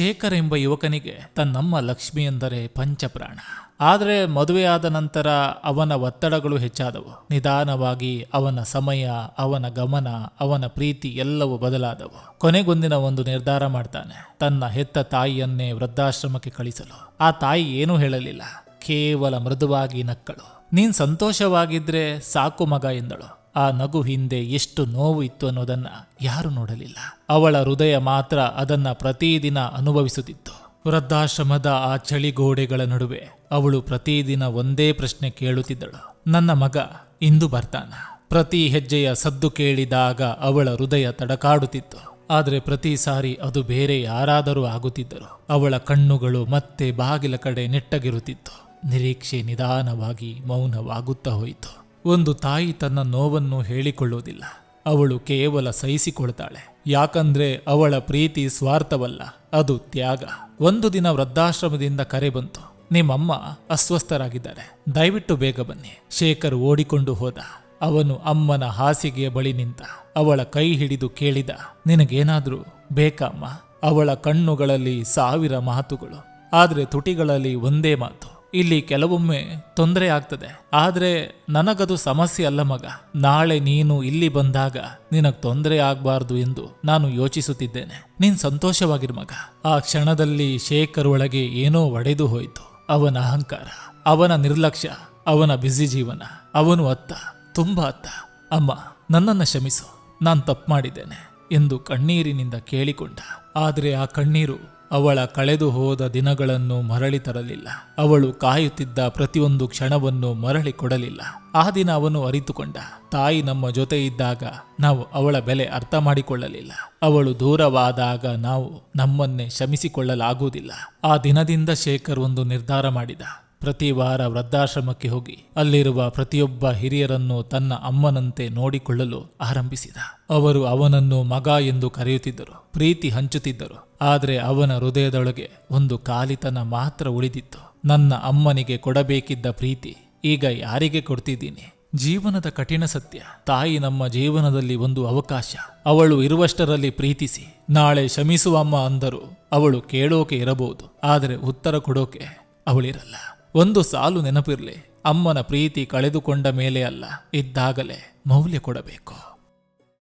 ಶೇಖರ್ ಎಂಬ ಯುವಕನಿಗೆ ತನ್ನಮ್ಮ ಲಕ್ಷ್ಮಿ ಎಂದರೆ ಪಂಚಪ್ರಾಣ. ಆದರೆ ಮದುವೆಯಾದ ನಂತರ ಅವನ ಒತ್ತಡಗಳು ಹೆಚ್ಚಾದವು. ನಿಧಾನವಾಗಿ ಅವನ ಸಮಯ, ಅವನ ಗಮನ, ಅವನ ಪ್ರೀತಿ ಎಲ್ಲವೂ ಬದಲಾದವು. ಕೊನೆಗೊಂದಿನ ಒಂದು ನಿರ್ಧಾರ ಮಾಡ್ತಾನೆ, ತನ್ನ ಹೆತ್ತ ತಾಯಿಯನ್ನೇ ವೃದ್ಧಾಶ್ರಮಕ್ಕೆ ಕಳಿಸಲು. ಆ ತಾಯಿ ಏನೂ ಹೇಳಲಿಲ್ಲ, ಕೇವಲ ಮೃದುವಾಗಿ ನಕ್ಕಳು. ನೀನ್ ಸಂತೋಷವಾಗಿದ್ರೆ ಸಾಕು ಮಗ ಎಂದಳು. ಆ ನಗು ಹಿಂದೆ ಎಷ್ಟು ನೋವು ಇತ್ತು ಅನ್ನೋದನ್ನ ಯಾರು ನೋಡಲಿಲ್ಲ. ಅವಳ ಹೃದಯ ಮಾತ್ರ ಅದನ್ನ ಪ್ರತಿದಿನ ಅನುಭವಿಸುತ್ತಿತ್ತು. ವೃದ್ಧಾಶ್ರಮದ ಆ ಚಳಿಗೋಡೆಗಳ ನಡುವೆ ಅವಳು ಪ್ರತಿದಿನ ಒಂದೇ ಪ್ರಶ್ನೆ ಕೇಳುತ್ತಿದ್ದಳು, ನನ್ನ ಮಗ ಇಂದು ಬರ್ತಾನ? ಪ್ರತಿ ಹೆಜ್ಜೆಯ ಸದ್ದು ಕೇಳಿದಾಗ ಅವಳ ಹೃದಯ ತಡಕಾಡುತ್ತಿತ್ತು. ಆದರೆ ಪ್ರತಿ ಸಾರಿ ಅದು ಬೇರೆ ಯಾರಾದರೂ ಆಗುತ್ತಿದ್ದರು. ಅವಳ ಕಣ್ಣುಗಳು ಮತ್ತೆ ಬಾಗಿಲ ಕಡೆ ನೆಟ್ಟಗಿರುತ್ತಿತ್ತು. ನಿರೀಕ್ಷೆ ನಿಧಾನವಾಗಿ ಮೌನವಾಗುತ್ತಾ ಹೋಯಿತು. ಒಂದು ತಾಯಿ ತನ್ನ ನೋವನ್ನು ಹೇಳಿಕೊಳ್ಳುವುದಿಲ್ಲ, ಅವಳು ಕೇವಲ ಸಹಿಸಿಕೊಳ್ತಾಳೆ. ಯಾಕಂದ್ರೆ ಅವಳ ಪ್ರೀತಿ ಸ್ವಾರ್ಥವಲ್ಲ, ಅದು ತ್ಯಾಗ. ಒಂದು ದಿನ ವೃದ್ಧಾಶ್ರಮದಿಂದ ಕರೆ ಬಂತು, ನಿಮ್ಮಮ್ಮ ಅಸ್ವಸ್ಥರಾಗಿದ್ದಾರೆ, ದಯವಿಟ್ಟು ಬೇಗ ಬನ್ನಿ. ಶೇಖರ್ ಓಡಿಕೊಂಡು ಹೋದ. ಅವನು ಅಮ್ಮನ ಹಾಸಿಗೆಯ ಬಳಿ ನಿಂತ. ಅವಳ ಕೈ ಹಿಡಿದು ಕೇಳಿದ, ನಿನಗೇನಾದ್ರೂ ಬೇಕಾ ಅಮ್ಮ? ಅವಳ ಕಣ್ಣುಗಳಲ್ಲಿ ಸಾವಿರ ಮಾತುಗಳು, ಆದ್ರೆ ತುಟಿಗಳಲ್ಲಿ ಒಂದೇ ಮಾತು, ಇಲ್ಲಿ ಕೆಲವೊಮ್ಮೆ ತೊಂದರೆ ಆಗ್ತದೆ, ಆದ್ರೆ ನನಗದು ಸಮಸ್ಯೆ ಅಲ್ಲ ಮಗ. ನಾಳೆ ನೀನು ಇಲ್ಲಿ ಬಂದಾಗ ನಿನಗ್ ತೊಂದರೆ ಆಗ್ಬಾರ್ದು ಎಂದು ನಾನು ಯೋಚಿಸುತ್ತಿದ್ದೇನೆ. ನೀನ್ ಸಂತೋಷವಾಗಿರು ಮಗ. ಆ ಕ್ಷಣದಲ್ಲಿ ಶೇಖರ್ ಒಳಗೆ ಏನೋ ಒಡೆದು ಹೋಯಿತು. ಅವನ ಅಹಂಕಾರ, ಅವನ ನಿರ್ಲಕ್ಷ್ಯ, ಅವನ ಬ್ಯುಸಿ ಜೀವನ. ಅವನು ಅತ್ತ, ತುಂಬಾ ಅತ್ತ. ಅಮ್ಮ, ನನ್ನನ್ನು ಕ್ಷಮಿಸು, ನಾನು ತಪ್ಪು ಮಾಡಿದ್ದೇನೆ ಎಂದು ಕಣ್ಣೀರಿನಿಂದ ಕೇಳಿಕೊಂಡ. ಆದರೆ ಆ ಕಣ್ಣೀರು ಅವಳ ಕಳೆದು ಹೋದ ದಿನಗಳನ್ನು ಮರಳಿ ತರಲಿಲ್ಲ. ಅವಳು ಕಾಯುತ್ತಿದ್ದ ಪ್ರತಿಯೊಂದು ಕ್ಷಣವನ್ನು ಮರಳಿ ಕೊಡಲಿಲ್ಲ. ಆ ದಿನ ಅವನು ಅರಿತುಕೊಂಡ, ತಾಯಿ ನಮ್ಮ ಜೊತೆ ಇದ್ದಾಗ ನಾವು ಅವಳ ಬೆಲೆ ಅರ್ಥ ಮಾಡಿಕೊಳ್ಳಲಿಲ್ಲ. ಅವಳು ದೂರವಾದಾಗ ನಾವು ನಮ್ಮನ್ನೇ ಕ್ಷಮಿಸಿಕೊಳ್ಳಲಾಗುವುದಿಲ್ಲ. ಆ ದಿನದಿಂದ ಶೇಖರ್ ಒಂದು ನಿರ್ಧಾರ ಮಾಡಿದ. ಪ್ರತಿ ವಾರ ವೃದ್ಧಾಶ್ರಮಕ್ಕೆ ಹೋಗಿ ಅಲ್ಲಿರುವ ಪ್ರತಿಯೊಬ್ಬ ಹಿರಿಯರನ್ನು ತನ್ನ ಅಮ್ಮನಂತೆ ನೋಡಿಕೊಳ್ಳಲು ಆರಂಭಿಸಿದ. ಅವರು ಅವನನ್ನು ಮಗ ಎಂದು ಕರೆಯುತ್ತಿದ್ದರು, ಪ್ರೀತಿ ಹಂಚುತ್ತಿದ್ದರು. ಆದರೆ ಅವನ ಹೃದಯದೊಳಗೆ ಒಂದು ಖಾಲಿತನ ಮಾತ್ರ ಉಳಿದಿತ್ತು. ನನ್ನ ಅಮ್ಮನಿಗೆ ಕೊಡಬೇಕಿದ್ದ ಪ್ರೀತಿ ಈಗ ಯಾರಿಗೆ ಕೊಡ್ತಿದ್ದೀನಿ? ಜೀವನದ ಕಠಿಣ ಸತ್ಯ, ತಾಯಿ ನಮ್ಮ ಜೀವನದಲ್ಲಿ ಒಂದು ಅವಕಾಶ. ಅವಳು ಇರುವಷ್ಟರಲ್ಲಿ ಪ್ರೀತಿಸಿ, ನಾಳೆ ಕ್ಷಮಿಸುವ ಅಮ್ಮ ಅಂದರು ಅವಳು ಕೇಳೋಕೆ ಇರಬಹುದು, ಆದರೆ ಉತ್ತರ ಕೊಡೋಕೆ ಅವಳಿರಲ್ಲ. ಒಂದು ಸಾಲು ನೆನಪಿರ್ಲಿ, ಅಮ್ಮನ ಪ್ರೀತಿ ಕಳೆದುಕೊಂಡ ಮೇಲೆ ಅಲ್ಲ, ಇದ್ದಾಗಲೇ ಮೌಲ್ಯ ಕೊಡಬೇಕು.